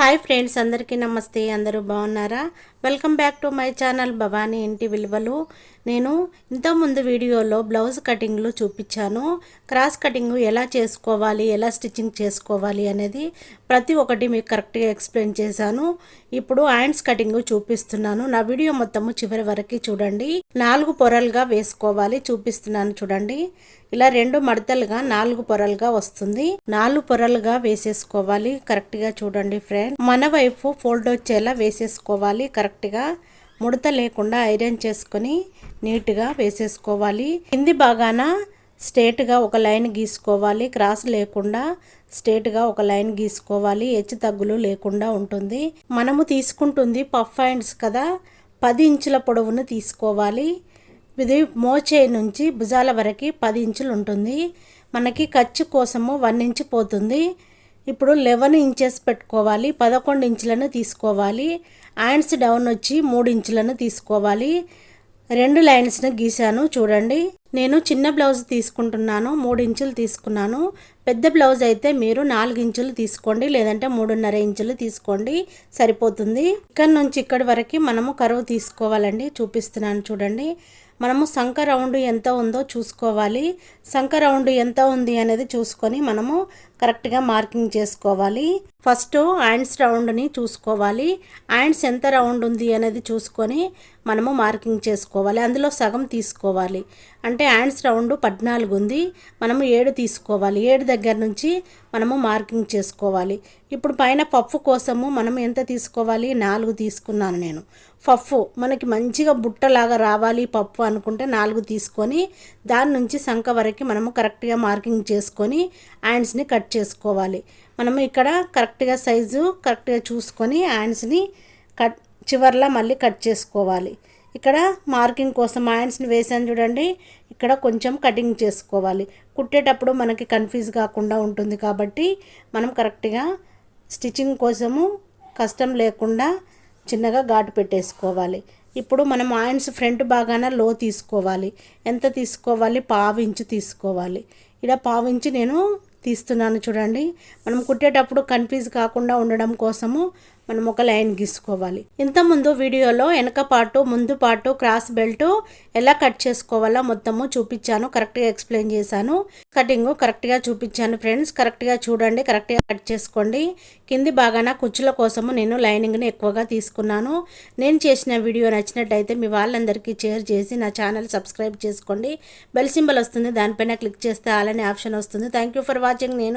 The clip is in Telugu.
హాయ్ ఫ్రెండ్స్, అందరికీ నమస్తే. అందరూ బాగున్నారా? Welcome back to my channel Bhavani ఇంటి విలువలు. నేను ఇంతకుముందు వీడియోలో బ్లౌజ్ కటింగ్లు చూపించాను. క్రాస్ కటింగ్ ఎలా చేసుకోవాలి, ఎలా స్టిచ్చింగ్ చేసుకోవాలి అనేది ప్రతి ఒక్కటి మీకు కరెక్ట్గా ఎక్స్ప్లెయిన్ చేశాను. ఇప్పుడు హ్యాండ్స్ కటింగ్ చూపిస్తున్నాను. నా వీడియో మొత్తము చివరి వరకు చూడండి. 4 పొరలుగా వేసుకోవాలి. చూపిస్తున్నాను చూడండి. ఇలా 2 మడతలుగా 4 పొరలుగా వస్తుంది. 4 పొరలుగా వేసేసుకోవాలి. కరెక్ట్గా చూడండి ఫ్రెండ్. మన వైపు ఫోల్డ్ వచ్చేలా వేసేసుకోవాలి. కరెక్ట్గా ముడత లేకుండా ఐరన్ చేసుకొని నీట్గా వేసేసుకోవాలి. కింది భాగాన స్ట్రేట్గా ఒక లైన్ గీసుకోవాలి. క్రాస్ లేకుండా స్ట్రేట్గా ఒక లైన్ గీసుకోవాలి. హెచ్చు తగ్గులు లేకుండా ఉంటుంది. మనము తీసుకుంటుంది పఫ్ హ్యాండ్స్ కదా, 10 ఇంచుల పొడవును తీసుకోవాలి. ఇది మోచే నుంచి భుజాల వరకు 10 ఇంచులు ఉంటుంది. మనకి ఖర్చు కోసము 1 ఇంచు పోతుంది. ఇప్పుడు 11 ఇంచెస్ పెట్టుకోవాలి. 11 ఇంచులను తీసుకోవాలి. హ్యాండ్స్ డౌన్ వచ్చి 3 ఇంచులను తీసుకోవాలి. 2 లైన్స్ని గీసాను చూడండి. నేను చిన్న బ్లౌజ్ తీసుకుంటున్నాను, 3 ఇంచులు తీసుకున్నాను. పెద్ద బ్లౌజ్ అయితే మీరు 4 ఇంచులు తీసుకోండి, లేదంటే 3.5 ఇంచులు తీసుకోండి, సరిపోతుంది. ఇక్కడ నుంచి ఇక్కడి వరకు మనము కరువు తీసుకోవాలండి. చూపిస్తున్నాను చూడండి. మనము సంక రౌండ్ ఎంత ఉందో చూసుకోవాలి. సంక రౌండ్ ఎంత ఉంది అనేది చూసుకొని మనము కరెక్ట్గా మార్కింగ్ చేసుకోవాలి. ఫస్ట్ హ్యాండ్స్ రౌండ్ని చూసుకోవాలి. హ్యాండ్స్ ఎంత రౌండ్ ఉంది అనేది చూసుకొని మనము మార్కింగ్ చేసుకోవాలి. అందులో సగం తీసుకోవాలి. అంటే హ్యాండ్స్ రౌండ్ 14 ఉంది, మనము 7 తీసుకోవాలి. 7 దగ్గర నుంచి మనము మార్కింగ్ చేసుకోవాలి. ఇప్పుడు పైన పఫ్ కోసము మనం ఎంత తీసుకోవాలి? 4 తీసుకున్నాను నేను. పఫ్ మనకి మంచిగా బుట్టలాగా రావాలి పప్పు అనుకుంటే 4 తీసుకొని దాని నుంచి సంక వరకు మనము కరెక్ట్గా మార్కింగ్ చేసుకొని హ్యాండ్స్ని కట్ చేసుకోవాలి. మనము ఇక్కడ కరెక్ట్గా సైజు కరెక్ట్గా చూసుకొని హ్యాండ్స్ని చివర్లా మళ్ళీ కట్ చేసుకోవాలి. ఇక్కడ మార్కింగ్ కోసం హ్యాండ్స్ని వేసాను చూడండి. ఇక్కడ కొంచెం కటింగ్ చేసుకోవాలి. కుట్టేటప్పుడు మనకి కన్ఫ్యూజ్ కాకుండా ఉంటుంది కాబట్టి మనం కరెక్ట్గా స్టిచ్చింగ్ కోసము కష్టం లేకుండా చిన్నగా ఘాటు పెట్టేసుకోవాలి. ఇప్పుడు మనం హ్యాండ్స్ ఫ్రంట్ భాగాన లో తీసుకోవాలి. ఎంత తీసుకోవాలి? 1/2 ఇంచు తీసుకోవాలి. ఇక్కడ 1/2 ఇంచు నేను తీస్తున్నాను చూడండి. మనం కుట్టేటప్పుడు కన్ఫ్యూజ్ కాకుండా ఉండడం కోసము మనం ఒక లైన్ గీసుకోవాలి. ఇంతకుముందు వీడియోలో వెనక పార్టు ముందు పార్టు క్రాస్ బెల్ట్ ఎలా కట్ చేసుకోవాలో మొత్తము చూపించాను, కరెక్ట్గా ఎక్స్ప్లెయిన్ చేశాను. కటింగ్ కరెక్ట్గా చూపించాను ఫ్రెండ్స్. కరెక్ట్గా చూడండి, కరెక్ట్గా కట్ చేసుకోండి. కింది భాగాన కుచ్చుల కోసము నేను లైనింగ్ని ఎక్కువగా తీసుకున్నాను. నేను చేసిన వీడియో నచ్చినట్టయితే మీ వాళ్ళందరికీ షేర్ చేసి నా ఛానల్ సబ్స్క్రైబ్ చేసుకోండి. బెల్ సింబల్ వస్తుంది, దానిపైన క్లిక్ చేస్తే ఆల్ అనే ఆప్షన్ వస్తుంది. Thank you for watching. నేను